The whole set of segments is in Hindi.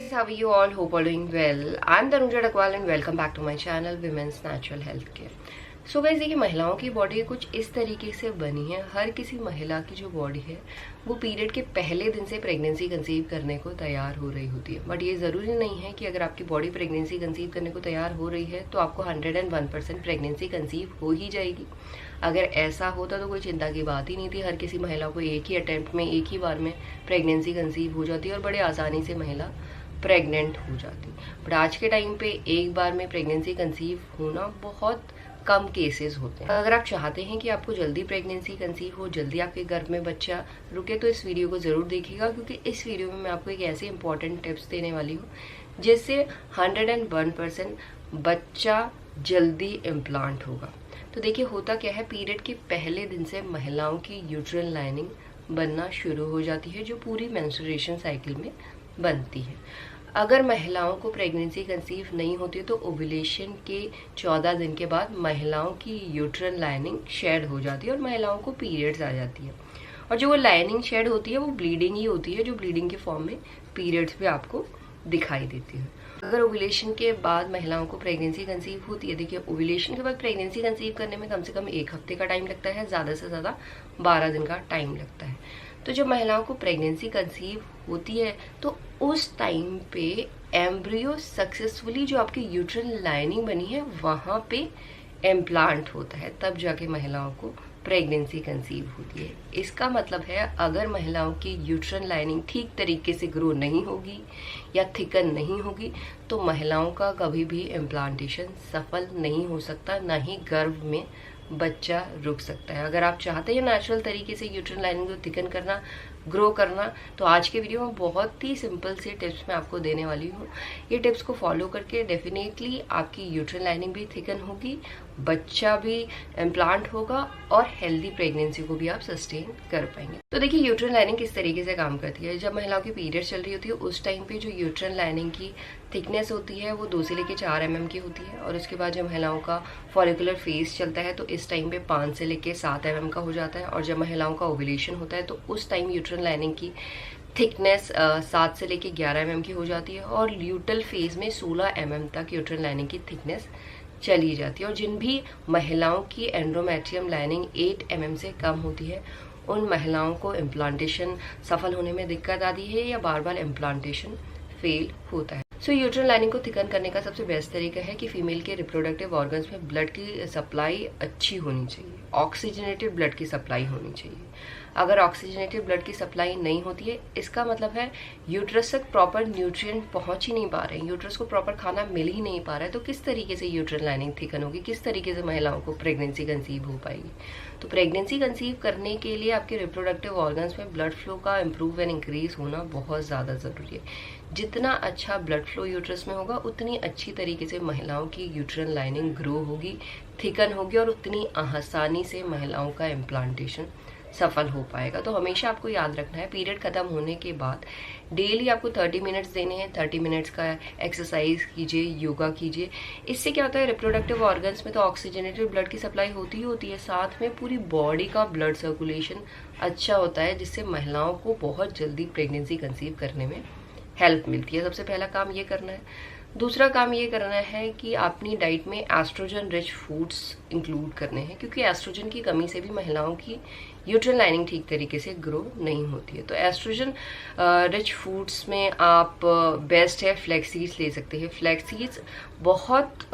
How are you all? Hope all doing well. I'm Tanuja Dakwal and welcome back to my channel Women's Natural Health Care. So guys देखिए, महिलाओं की बॉडी कुछ इस तरीके से बनी है। हर किसी महिला की जो बॉडी है वो पीरियड के पहले दिन से प्रेगनेंसी कंसीव करने को तैयार हो रही होती है। बट ये ज़रूरी नहीं है कि अगर आपकी बॉडी प्रेगनेंसी कंसीव करने को तैयार हो रही है तो आपको 101% प्रेगनेंसी कंसीव हो ही जाएगी। अगर ऐसा होता तो कोई चिंता की बात ही नहीं थी। हर किसी महिला को एक ही अटेम्प्ट में, एक ही बार में प्रेगनेंसी कंसीव हो जाती है और बड़े आसानी से महिला प्रेग्नेंट हो जाती। बट आज के टाइम पे एक बार में प्रेगनेंसी कंसीव होना बहुत कम केसेस होते हैं। अगर आप चाहते हैं कि आपको जल्दी प्रेगनेंसी कंसीव हो, जल्दी आपके गर्भ में बच्चा रुके, तो इस वीडियो को ज़रूर देखिएगा, क्योंकि इस वीडियो में मैं आपको एक ऐसे इंपॉर्टेंट टिप्स देने वाली हूँ जिससे 101% बच्चा जल्दी इम्प्लांट होगा। तो देखिए, होता क्या है, पीरियड के पहले दिन से महिलाओं की यूट्राइन लाइनिंग बनना शुरू हो जाती है, जो पूरी मेंस्ट्रुएशन साइकिल में बनती है। अगर महिलाओं को प्रेगनेंसी कंसीव नहीं होती तो ओव्यूलेशन के 14 दिन के बाद महिलाओं की यूट्राइन लाइनिंग शेड हो जाती है और महिलाओं को पीरियड्स आ जाती है। और जो वो लाइनिंग शेड होती है वो ब्लीडिंग ही होती है, जो ब्लीडिंग के फॉर्म में पीरियड्स भी आपको दिखाई देती है। अगर ओव्यूलेशन के बाद महिलाओं को प्रेगनेंसी कंसीव होती है, देखिए ओव्यूलेशन के बाद प्रेगनेंसी कंसीव करने में कम से कम 1 हफ्ते का टाइम लगता है, ज़्यादा से ज़्यादा 12 दिन का टाइम लगता है। तो जब महिलाओं को प्रेगनेंसी कंसीव होती है तो उस टाइम पे एम्ब्रियो सक्सेसफुली जो आपकी यूट्राइन लाइनिंग बनी है वहाँ पे इम्प्लांट होता है, तब जाके महिलाओं को प्रेगनेंसी कंसीव होती है। इसका मतलब है, अगर महिलाओं की यूट्राइन लाइनिंग ठीक तरीके से ग्रो नहीं होगी या थिकन नहीं होगी तो महिलाओं का कभी भी इम्प्लांटेशन सफल नहीं हो सकता, ना ही गर्भ में बच्चा रुक सकता है। अगर आप चाहते हैं नेचुरल तरीके से यूट्राइन लाइनिंग को थिकन करना, ग्रो करना, तो आज के वीडियो में बहुत ही सिंपल से टिप्स मैं आपको देने वाली हूँ। ये टिप्स को फॉलो करके डेफिनेटली आपकी यूट्राइन लाइनिंग भी थिकन होगी, बच्चा भी इम्प्लांट होगा और हेल्दी प्रेगनेंसी को भी आप सस्टेन कर पाएंगे। तो देखिए, यूट्राइन लाइनिंग किस तरीके से काम करती है। जब महिलाओं की पीरियड चल रही होती है उस टाइम पे जो यूट्राइन लाइनिंग की थिकनेस होती है वो 2 से लेकर 4 mm की होती है, और उसके बाद जब महिलाओं का फॉलिकुलर फेज चलता है तो इस टाइम पे 5 से लेकर 7 mm का हो जाता है, और जब महिलाओं का ओव्यूलेशन होता है तो उस टाइम यूट्राइन लाइनिंग की थिकनेस 7 से लेकर 11 mm की हो जाती है, और ल्यूटल फेज में 16 mm तक यूट्राइन लाइनिंग की थिकनेस चली जाती है। और जिन भी महिलाओं की एंड्रोमेट्रियम लाइनिंग 8 mm से कम होती है उन महिलाओं को इम्प्लांटेशन सफल होने में दिक्कत आती है या बार बार इम्प्लांटेशन फेल होता है। सो यूट्राइन लाइनिंग को थिकन करने का सबसे बेस्ट तरीका है कि फीमेल के रिप्रोडक्टिव ऑर्गन्स में ब्लड की सप्लाई अच्छी होनी चाहिए, ऑक्सीजनेटेड ब्लड की सप्लाई होनी चाहिए। अगर ऑक्सीजनेटेड ब्लड की सप्लाई नहीं होती है, इसका मतलब है यूट्रस तक प्रॉपर न्यूट्रिएंट पहुंच ही नहीं पा रहे हैं, यूट्रस को प्रॉपर खाना मिल ही नहीं पा रहा है। तो किस तरीके से यूट्राइन लाइनिंग थिकन होगी, किस तरीके से महिलाओं को प्रेगनेंसी कंसीव हो पाएगी। तो प्रेगनेंसी कंसीव करने के लिए आपके रिप्रोडक्टिव ऑर्गन्स में ब्लड फ्लो का इम्प्रूव एंड इंक्रीज होना बहुत ज़्यादा ज़रूरी है। जितना अच्छा ब्लड फ्लो यूट्रस में होगा उतनी अच्छी तरीके से महिलाओं की यूट्राइन लाइनिंग ग्रो होगी, थिकन होगी, और उतनी आसानी से महिलाओं का इम्प्लांटेशन सफल हो पाएगा। तो हमेशा आपको याद रखना है, पीरियड खत्म होने के बाद डेली आपको 30 मिनट्स देने हैं। 30 मिनट्स का एक्सरसाइज कीजिए, योगा कीजिए। इससे क्या होता है, रिप्रोडक्टिव ऑर्गन्स में तो ऑक्सीजनेटेड ब्लड की सप्लाई होती ही होती है, साथ में पूरी बॉडी का ब्लड सर्कुलेशन अच्छा होता है, जिससे महिलाओं को बहुत जल्दी प्रेगनेंसी कंसीव करने में हेल्प मिलती है। सबसे पहला काम ये करना है। दूसरा काम ये करना है कि अपनी डाइट में एस्ट्रोजन रिच फूड्स इंक्लूड करने हैं, क्योंकि एस्ट्रोजन की कमी से भी महिलाओं की यूट्राइन लाइनिंग ठीक तरीके से ग्रो नहीं होती है। तो एस्ट्रोजन रिच फूड्स में आप बेस्ट है फ्लैक्स सीड्स ले सकते हैं। फ्लैक्स सीड्स बहुत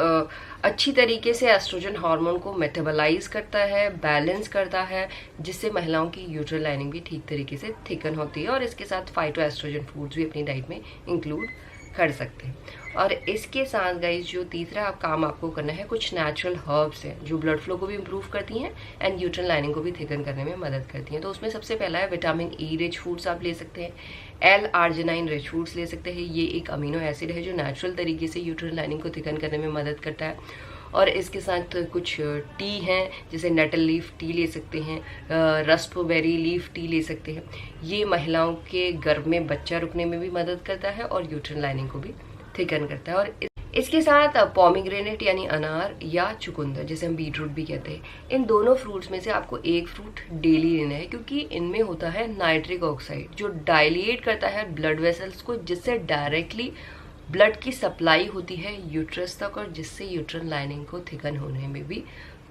अच्छी तरीके से एस्ट्रोजन हार्मोन को मेटाबोलाइज करता है, बैलेंस करता है, जिससे महिलाओं की यूट्राइन लाइनिंग भी ठीक तरीके से थिकन होती है। और इसके साथ फाइटो एस्ट्रोजन फूड्स भी अपनी डाइट में इंक्लूड कर सकते हैं। और इसके साथ गाइज जो तीसरा काम आपको करना है, कुछ नेचुरल हर्ब्स हैं जो ब्लड फ्लो को भी इम्प्रूव करती हैं एंड यूट्राइन लाइनिंग को भी थिकन करने में मदद करती हैं। तो उसमें सबसे पहला है विटामिन ई रिच फूड्स आप ले सकते हैं, एल आर्जिनाइन रिच फूड्स ले सकते हैं। ये एक अमीनो एसिड है जो नेचुरल तरीके से यूट्राइन लाइनिंग को थिकन करने में मदद करता है। और इसके साथ कुछ टी हैं, जैसे नेटल लीफ टी ले सकते हैं, रस्पबेरी लीफ टी ले सकते हैं। ये महिलाओं के गर्भ में बच्चा रुकने में भी मदद करता है और यूट्राइन लाइनिंग को भी थिकन करता है। और इसके साथ पॉमीग्रेनेट यानी अनार या चुकंदर, जैसे हम बीटरूट भी कहते हैं, इन दोनों फ्रूट्स में से आपको एक फ्रूट डेली लेना है, क्योंकि इनमें होता है नाइट्रिक ऑक्साइड जो डायलेट करता है ब्लड वेसल्स को, जिससे डायरेक्टली ब्लड की सप्लाई होती है यूट्रस तक, और जिससे यूट्रन लाइनिंग को थिकन होने में भी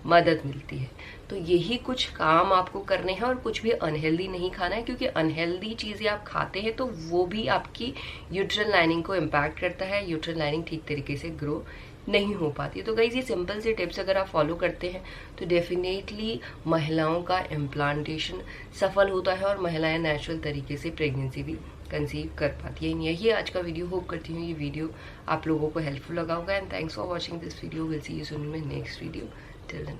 मदद मिलती है। तो यही कुछ काम आपको करने हैं, और कुछ भी अनहेल्दी नहीं खाना है, क्योंकि अनहेल्दी चीज़ें आप खाते हैं तो वो भी आपकी यूट्रन लाइनिंग को इम्पैक्ट करता है, यूट्रन लाइनिंग ठीक तरीके से ग्रो नहीं हो पाती। तो गाइस ये सिंपल से टिप्स अगर आप फॉलो करते हैं तो डेफिनेटली महिलाओं का इम्प्लांटेशन सफल होता है, और महिलाएं नेचुरल तरीके से प्रेगनेंसी भी कंसीव कर पाती है। यही आज का वीडियो, होप करती हूँ ये वीडियो आप लोगों को हेल्पफुल लगा होगा। And thanks for watching this video, will see you soon in my next video. Till then.